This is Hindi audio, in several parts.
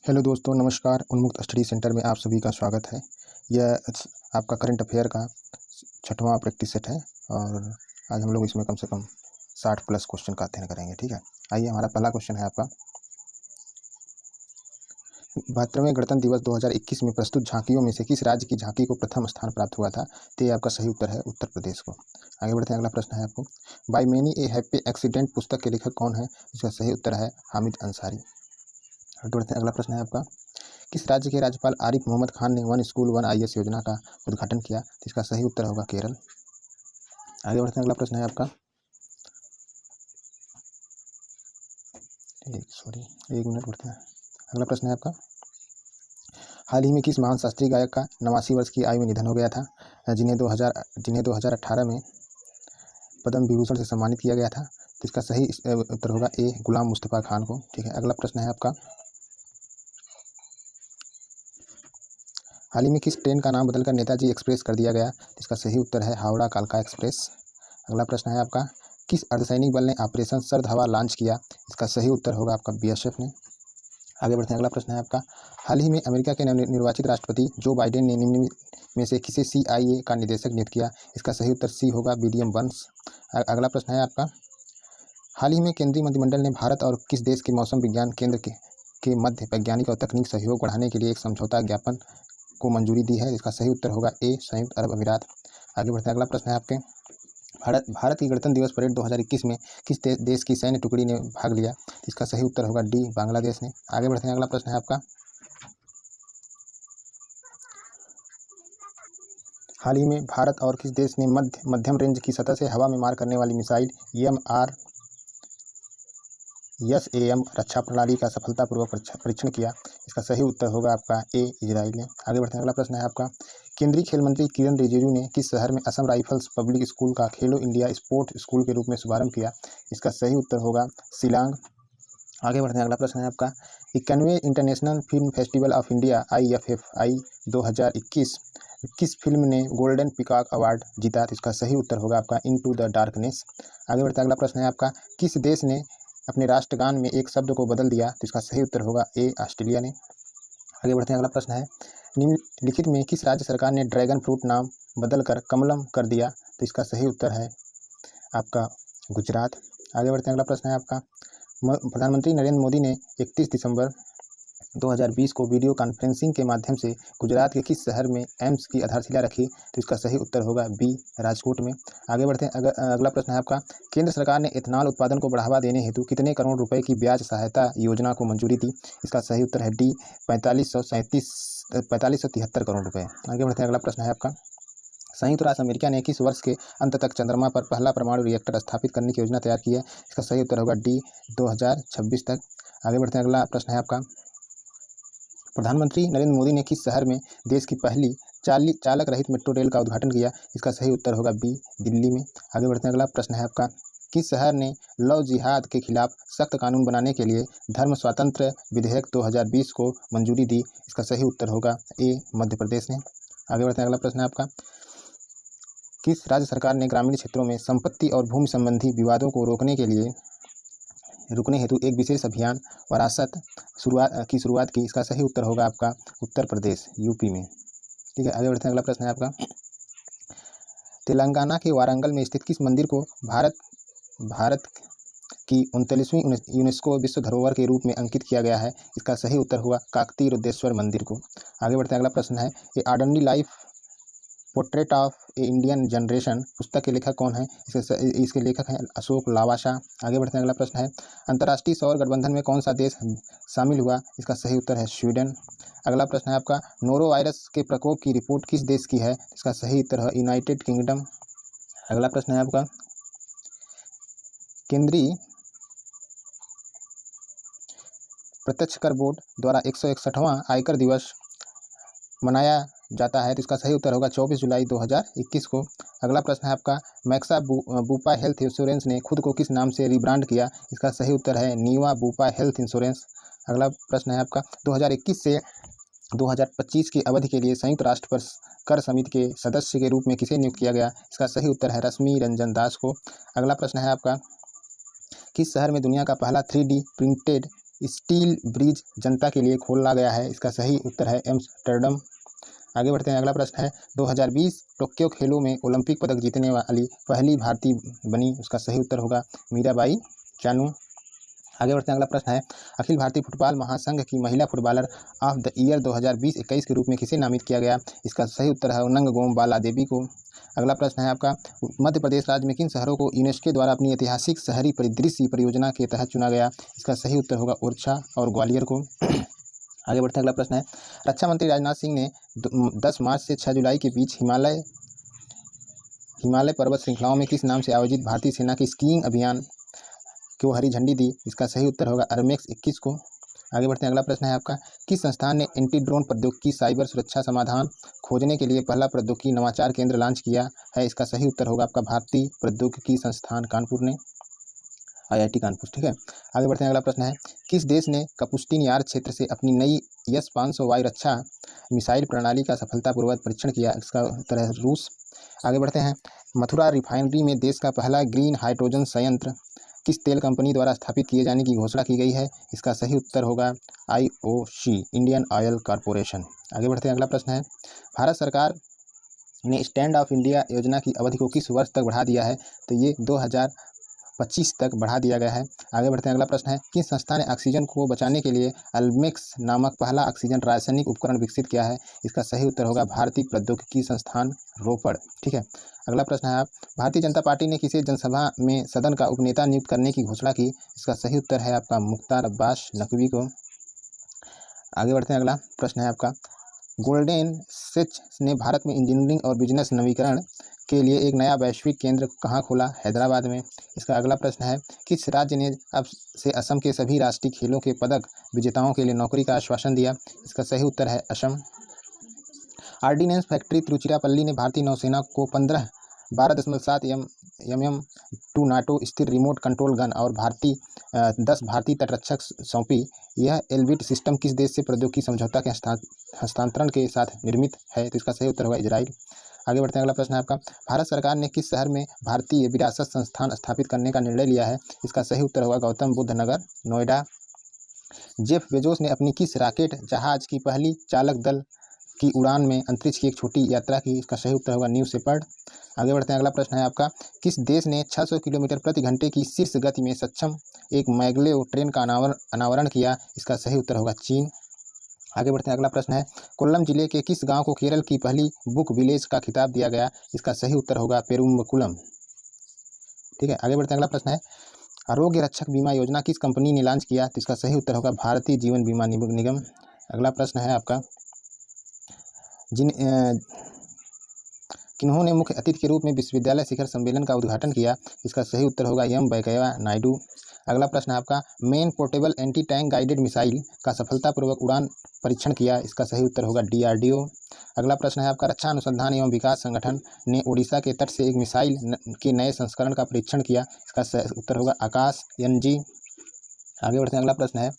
हेलो दोस्तों, नमस्कार। उन्मुक्त स्टडी सेंटर में आप सभी का स्वागत है। यह आपका करंट अफेयर का छठवां प्रैक्टिस सेट है और आज हम लोग इसमें कम से कम 60 प्लस क्वेश्चन का अध्ययन करेंगे। ठीक है, आइए, हमारा पहला क्वेश्चन है आपका, 72वें गणतंत्र दिवस 2021 में प्रस्तुत झांकियों में से किस राज्य की झांकी को प्रथम स्थान प्राप्त हुआ था? तो ये आपका सही उत्तर है उत्तर प्रदेश को। आगे बढ़ते हैं, अगला प्रश्न है आपको, by many A happy accident पुस्तक के लेखक कौन है? इसका सही उत्तर है हामिद अंसारी। आगे बढ़ते हैं, अगला प्रश्न है आपका, किस राज्य के राज्यपाल आरिफ मोहम्मद खान ने वन स्कूल वन IAS योजना का उद्घाटन किया? इसका सही उत्तर होगा केरल। आगे बढ़ते हैं, अगला प्रश्न है आपका, एक मिनट बढ़ते हैं। अगला प्रश्न है आपका, हाल ही में किस महान शास्त्रीय गायक का 89 वर्ष की आयु में निधन हो गया था, जिन्हें 2018 में पद्म विभूषण से सम्मानित किया गया था? तो इसका सही उत्तर होगा ए गुलाम मुस्तफ़ा खान को। ठीक है, अगला प्रश्न है आपका, हाल ही में किस ट्रेन का नाम बदलकर नेताजी एक्सप्रेस कर दिया गया? इसका सही उत्तर है हावड़ा कालका एक्सप्रेस। अगला प्रश्न है आपका, किस अर्धसैनिक बल ने ऑपरेशन सर्द हवा लॉन्च किया? इसका सही उत्तर होगा आपका BSF ने। आगे बढ़ते हैं, अगला प्रश्न है आपका, हाल ही में अमेरिका के नवनिर्वाचित राष्ट्रपति जो बाइडेन ने निम्न में से किसे CIA का निदेशक नियुक्त किया? इसका सही उत्तर सी होगा विलियम बर्न्स। अगला प्रश्न है आपका, हाल ही में केंद्रीय मंत्रिमंडल ने भारत और किस देश के मौसम विज्ञान केंद्र के मध्य वैज्ञानिक और तकनीक सहयोग बढ़ाने के लिए एक समझौता ज्ञापन को मंजूरी दी है? इसका सही उत्तर होगा ए संयुक्त अरब अमीरात। आगे बढ़ते हैं, अगला प्रश्न है आपके, भारत की गणतंत्र दिवस परेड 2021 में किस देश की सैन्य टुकड़ी ने भाग लिया? इसका सही उत्तर होगा डी बांग्लादेश ने। आगे बढ़ते हैं, अगला प्रश्न है आपका, हाल ही में भारत और किस देश ने मध्यम रेंज की सतह से हवा में मार करने वाली मिसाइल EMRSAM रक्षा प्रणाली का सफलतापूर्वक परीक्षण किया? इसका सही उत्तर होगा आपका ए इजराइल ने। आगे बढ़ते हैं, अगला प्रश्न है आपका, केंद्रीय खेल मंत्री किरण रिजिजू ने किस शहर में असम राइफल्स पब्लिक स्कूल का खेलो इंडिया स्पोर्ट स्कूल के रूप में शुभारंभ किया? इसका सही उत्तर होगा शिलांग। आगे बढ़ते हैं, अगला प्रश्न है आपका, 91वें international film festival of India IFFI 2021 किस फिल्म ने गोल्डन पीकॉक अवार्ड जीता? तो इसका सही उत्तर होगा आपका इनटू द डार्कनेस। आगे बढ़ते हैं, अगला प्रश्न है आपका, किस देश ने अपने राष्ट्रगान में एक शब्द को बदल दिया? तो इसका सही उत्तर होगा ए ऑस्ट्रेलिया ने। आगे बढ़ते हैं, अगला प्रश्न है, निम्नलिखित में किस राज्य सरकार ने ड्रैगन फ्रूट नाम बदलकर कमलम कर दिया? तो इसका सही उत्तर है आपका गुजरात। आगे बढ़ते हैं, अगला प्रश्न है आपका, प्रधानमंत्री नरेंद्र मोदी ने 31 दिसंबर 2020 को वीडियो कॉन्फ्रेंसिंग के माध्यम से गुजरात के किस शहर में एम्स की आधारशिला रखी? तो इसका सही उत्तर होगा बी राजकोट में। आगे बढ़ते हैं, अगला प्रश्न है आपका, केंद्र सरकार ने एथनॉल उत्पादन को बढ़ावा देने हेतु कितने करोड़ रुपए की ब्याज सहायता योजना को मंजूरी दी? इसका सही उत्तर है डी 4573 करोड़ रुपए। आगे बढ़ते हैं, अगला प्रश्न है आपका, संयुक्त राष्ट्र अमेरिका ने किस वर्ष के अंत तक चंद्रमा पर पहला परमाणु रिएक्टर स्थापित करने की योजना तैयार की है? इसका सही उत्तर होगा डी 2026 तक। आगे बढ़ते हैं, अगला प्रश्न है आपका, प्रधानमंत्री नरेंद्र मोदी ने किस शहर में देश की पहली चालक रहित मेट्रो रेल का उद्घाटन किया? इसका सही उत्तर होगा बी दिल्ली में। आगे बढ़ते हैं, अगला प्रश्न है आपका, किस शहर ने लव जिहाद के खिलाफ सख्त कानून बनाने के लिए धर्म स्वातंत्र्य विधेयक 2020 को मंजूरी दी? इसका सही उत्तर होगा ए मध्य प्रदेश ने। आगे बढ़ते हैं, अगला प्रश्न है आपका, किस राज्य सरकार ने ग्रामीण क्षेत्रों में संपत्ति और भूमि संबंधी विवादों को रुकने हेतु एक विशेष अभियान वरासत की शुरुआत की? इसका सही उत्तर होगा आपका उत्तर प्रदेश UP में। ठीक है, आगे बढ़ते हैं, अगला प्रश्न है आपका, तेलंगाना के वारंगल में स्थित किस मंदिर को भारत की 39वीं यूनेस्को विश्व धरोहर के रूप में अंकित किया गया है? इसका सही उत्तर हुआ काकतीय रुद्रेश्वर मंदिर को। आगे बढ़ते हैं, अगला प्रश्न है, ए ordinary life portrait of A Indian generation पुस्तक के लेखक कौन है? इसके लेखक हैं अशोक लावासा। आगे बढ़ते हैं, अगला प्रश्न है, अंतर्राष्ट्रीय सौर गठबंधन में कौन सा देश शामिल हुआ? इसका सही उत्तर है स्वीडन। अगला प्रश्न है आपका, नोरो वायरस के प्रकोप की रिपोर्ट किस देश की है? इसका सही उत्तर है यूनाइटेड किंगडम। अगला प्रश्न है आपका, केंद्रीय प्रत्यक्ष कर बोर्ड द्वारा 161वां आयकर दिवस मनाया जाता है? तो इसका सही उत्तर होगा 24 जुलाई 2021 को। अगला प्रश्न है आपका, मैक्सा बूपा हेल्थ इंश्योरेंस ने खुद को किस नाम से रिब्रांड किया? इसका सही उत्तर है नीवा बूपा हेल्थ इंश्योरेंस। अगला प्रश्न है आपका, 2021 से 2025 की अवधि के लिए संयुक्त राष्ट्र कर समिति के सदस्य के रूप में किसे नियुक्त किया गया? इसका सही उत्तर है रश्मि रंजन दास को। अगला प्रश्न है आपका, किस शहर में दुनिया का पहला 3D प्रिंटेड स्टील ब्रिज जनता के लिए खोला गया है? इसका सही उत्तर है एम्स्टर्डम। आगे बढ़ते हैं, अगला प्रश्न है 2020 टोक्यो खेलों में ओलंपिक पदक जीतने वाली पहली भारतीय बनी? उसका सही उत्तर होगा मीराबाई चानू। आगे बढ़ते हैं, अगला प्रश्न है अखिल भारतीय फुटबॉल महासंघ की महिला फुटबॉलर ऑफ द ईयर 2020-21 के रूप में किसे नामित किया गया? इसका सही उत्तर है नंगगोम बाला देवी को। अगला प्रश्न है आपका मध्य प्रदेश राज्य में किन शहरों को यूनेस्को द्वारा अपनी ऐतिहासिक शहरी परिदृश्य परियोजना के तहत चुना गया? इसका सही उत्तर होगा ओरछा और ग्वालियर को। आगे बढ़ते हैं, अगला प्रश्न है रक्षा मंत्री राजनाथ सिंह ने 10 मार्च से 6 जुलाई के बीच हिमालय पर्वत श्रृंखलाओं में किस नाम से आयोजित भारतीय सेना के स्कीइंग अभियान को हरी झंडी दी? इसका सही उत्तर होगा अरमेक्स 21 को। आगे बढ़ते हैं, अगला प्रश्न है आपका किस संस्थान ने एंटी ड्रोन प्रौद्योगिकी साइबर सुरक्षा समाधान खोजने के लिए पहला प्रौद्योगिकी नवाचार केंद्र लॉन्च किया है? इसका सही उत्तर होगा आपका भारतीय प्रौद्योगिकी संस्थान कानपुर ने, IIT कानपुर। ठीक है, आगे बढ़ते हैं, अगला प्रश्न है किस देश ने कपुस्तीन यार क्षेत्र से अपनी नई S-500 वायु रक्षा मिसाइल प्रणाली का सफलतापूर्वक परीक्षण किया? इसका उत्तर है रूस। आगे बढ़ते हैं मथुरा रिफाइनरी में देश का पहला ग्रीन हाइड्रोजन संयंत्र किस तेल कंपनी द्वारा स्थापित किए जाने की घोषणा की गई है? इसका सही उत्तर होगा IOC इंडियन ऑयल कॉरपोरेशन। आगे बढ़ते हैं, अगला प्रश्न है भारत सरकार ने स्टैंड ऑफ इंडिया योजना की अवधि को किस वर्ष तक बढ़ा दिया है? तो ये 2025 तक बढ़ा दिया गया है। आगे बढ़ते हैं, अगला प्रश्न है किस संस्था ने ऑक्सीजन को बचाने के लिए अल्मेक्स नामक पहला ऑक्सीजन रासायनिक उपकरण विकसित किया है? इसका सही उत्तर होगा भारतीय प्रौद्योगिकी संस्थान रोपड़। ठीक है, अगला प्रश्न है आप भारतीय जनता पार्टी ने किसे जनसभा में सदन का उपनेता नियुक्त करने की घोषणा की? इसका सही उत्तर है आपका मुख्तार अब्बास नकवी को। आगे बढ़ते हैं, अगला प्रश्न है आपका गोल्डन सैच ने भारत में इंजीनियरिंग और बिजनेस नवीकरण के लिए एक नया वैश्विक केंद्र कहाँ खोला? हैदराबाद में। इसका अगला प्रश्न है किस राज्य ने अब से असम के सभी राष्ट्रीय खेलों के पदक विजेताओं के लिए नौकरी का आश्वासन दिया? इसका सही उत्तर है असम। ऑर्डिनेंस फैक्ट्री तिरुचिरापल्ली ने भारतीय नौसेना को 12.7 mm टू नाटो स्थिर रिमोट कंट्रोल गन और 10 भारतीय तटरक्षक सौंपी। यह एलविट सिस्टम किस देश से प्रौद्योगिकी समझौता के हस्तांतरण के साथ निर्मित है? तो इसका सही उत्तर होगा इजराइल। आगे बढ़ते हैं, अगला प्रश्न है आपका भारत सरकार ने किस शहर में भारतीय विरासत संस्थान स्थापित करने का निर्णय लिया है? इसका सही उत्तर होगा गौतम बुद्ध नगर नोएडा। जेफ बेजोस ने अपनी किस रॉकेट जहाज की पहली चालक दल की उड़ान में अंतरिक्ष की एक छोटी यात्रा की? इसका सही उत्तर होगा न्यू शेपर्ड। आगे बढ़ते हैं, अगला प्रश्न है आपका किस देश ने 600 किलोमीटर प्रति घंटे की शीर्ष गति में सक्षम एक मैग्लेव ट्रेन का अनावरण किया? इसका सही उत्तर होगा चीन। आगे बढ़ते हैं, अगला प्रश्न है कोल्लम जिले के किस गांव को केरल की पहली बुक विलेज का खिताब दिया गया? इसका सही उत्तर होगा पेरुम्बकुलम। ठीक है, आगे बढ़ते हैं, अगला प्रश्न है आरोग्य रक्षक बीमा योजना किस कंपनी ने लॉन्च किया? तो इसका सही उत्तर होगा भारतीय जीवन बीमा निगम। अगला प्रश्न है आपका किन्होंने मुख्य अतिथि के रूप में विश्वविद्यालय शिखर सम्मेलन का उद्घाटन किया? इसका सही उत्तर होगा एम वेंकैया नायडू। अगला प्रश्न है आपका main portable anti tank guided missile का सफलतापूर्वक उड़ान परीक्षण किया? इसका सही उत्तर होगा DRDO। अगला प्रश्न है आपका रक्षा अनुसंधान एवं विकास संगठन ने ओडिशा के तट से एक मिसाइल के नए संस्करण का परीक्षण किया? इसका सही उत्तर होगा आकाश NG। आगे बढ़ते हैं, अगला प्रश्न है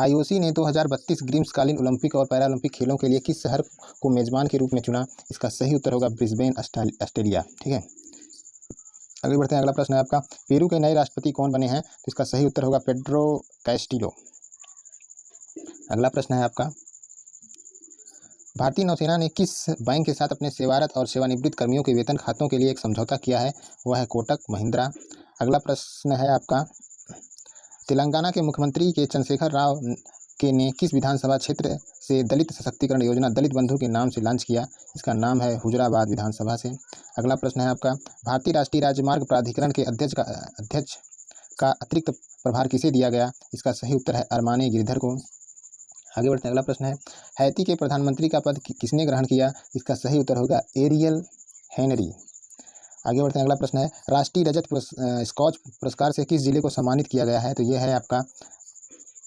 IOC ने 2032 ग्रीष्मकालीन ओलंपिक और पैरालंपिक खेलों के लिए किस शहर को मेजबान के रूप में चुना? इसका सही उत्तर होगा ब्रिस्बेन ऑस्ट्रेलिया। ठीक है, आगे बढ़ते हैं, अगला प्रश्न है आपका पेरू के नए राष्ट्रपति कौन बने हैं? तो इसका सही उत्तर होगा पेड्रो कैस्टिलो। अगला प्रश्न है आपका भारतीय नौसेना ने किस बैंक के साथ अपने सेवारत और सेवानिवृत्त कर्मियों के वेतन खातों के लिए एक समझौता किया है? वह है कोटक महिंद्रा। अगला प्रश्न है आपका तेलंगाना के मुख्यमंत्री के चंद्रशेखर राव के ने किस विधानसभा क्षेत्र से दलित सशक्तिकरण योजना दलित बंधु के नाम से लॉन्च किया? इसका नाम है हुजराबाद विधानसभा से। अगला प्रश्न है आपका भारतीय राष्ट्रीय राजमार्ग प्राधिकरण के अध्यक्ष का अतिरिक्त प्रभार किसे दिया गया? इसका सही उत्तर है अरमाने गिरधर को। आगे बढ़ते हैं, अगला प्रश्न है हैती के प्रधानमंत्री का पद किसने ग्रहण किया? इसका सही उत्तर होगा एरियल हेनरी। आगे बढ़ते हैं, अगला प्रश्न है राष्ट्रीय रजत स्कॉच पुरस्कार से किस जिले को सम्मानित किया गया है? तो यह है आपका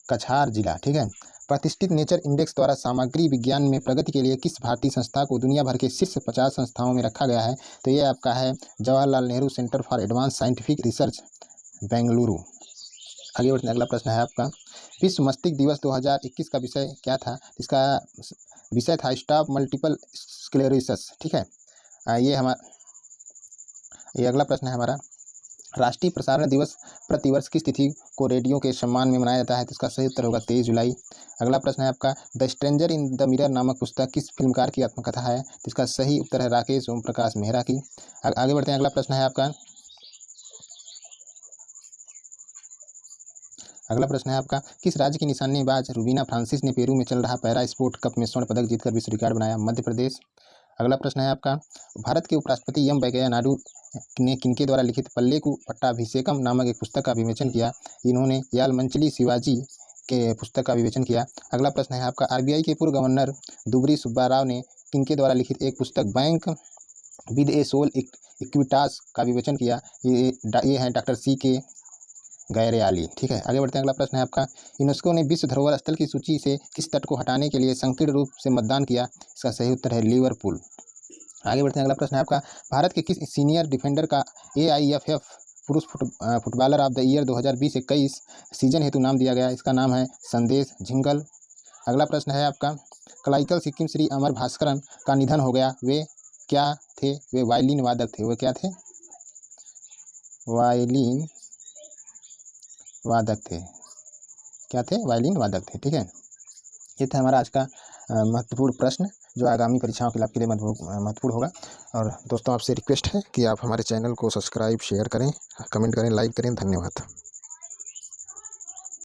कछार जिला। ठीक है, प्रतिष्ठित नेचर इंडेक्स द्वारा सामग्री विज्ञान में प्रगति के लिए किस भारतीय संस्था को दुनिया भर के शीर्ष 50 संस्थाओं में रखा गया है? तो यह आपका है Jawaharlal Nehru centre for advance scientific research Bengaluru. आगे बढ़ते हैं, अगला प्रश्न है आपका विश्व मस्तिष्क दिवस 2021 का विषय क्या था? इसका विषय था स्टॉप मल्टीपल स्क्लेरोसिस। ठीक है, ये अगला प्रश्न है हमारा राष्ट्रीय प्रसारण दिवस प्रतिवर्ष किस तिथि को रेडियो के सम्मान में मनाया जाता है? तो इसका सही उत्तर होगा 23 जुलाई। अगला प्रश्न है आपका, the stranger in the mirror नामक पुस्तक किस फिल्मकार की आत्मकथा है? तो इसका सही उत्तर है राकेश ओम प्रकाश मेहरा की। आगे बढ़ते हैं, अगला प्रश्न है आपका, किस राज्य की निशानेबाज रूबीना फ्रांसिस ने पेरू में चल रहा पैरा स्पोर्ट कप में स्वर्ण पदक जीतकर विश्व रिकॉर्ड बनाया? मध्य प्रदेश। अगला प्रश्न है आपका, भारत के उपराष्ट्रपति एम वेंकैया नायडू ने किनके द्वारा लिखित पल्लेकु पट्टाभिषेकम नामक एक पुस्तक का विमोचन किया? इन्होंने यालमंचली शिवाजी के पुस्तक का विवेचन किया। अगला प्रश्न है आपका, आरबीआई के पूर्व गवर्नर दुबरी सुब्बा राव ने किनके द्वारा लिखित एक पुस्तक bank with a soul Equitas का विवेचन किया? ये हैं डॉक्टर सी के गैरयाली। ठीक है, आगे बढ़ते हैं, अगला प्रश्न है आपका, यूनेस्को ने विश्व धरोहर स्थल की सूची से किस तट को हटाने के लिए संकीर्ण रूप से मतदान किया? इसका सही उत्तर है लिवरपूल। आगे बढ़ते हैं, अगला प्रश्न है आपका, भारत के किस सीनियर डिफेंडर का AIFF पुरुष footballer of the year 2020-21 season हेतु नाम दिया गया? इसका नाम है संदेश झिंगल। अगला प्रश्न है आपका, कलाइकल सिक्किम श्री अमर भास्करन का निधन हो गया, वे क्या थे? वे वायलिन वादक थे। वे क्या थे? वायलिन वादक थे। क्या थे? वायलिन वादक थे। ठीक है, ये था हमारा आज का महत्वपूर्ण प्रश्न जो आगामी परीक्षाओं के लिए आपके लिए महत्वपूर्ण होगा। और दोस्तों, आपसे रिक्वेस्ट है कि आप हमारे चैनल को सब्सक्राइब, शेयर करें, कमेंट करें, लाइक करें। धन्यवाद।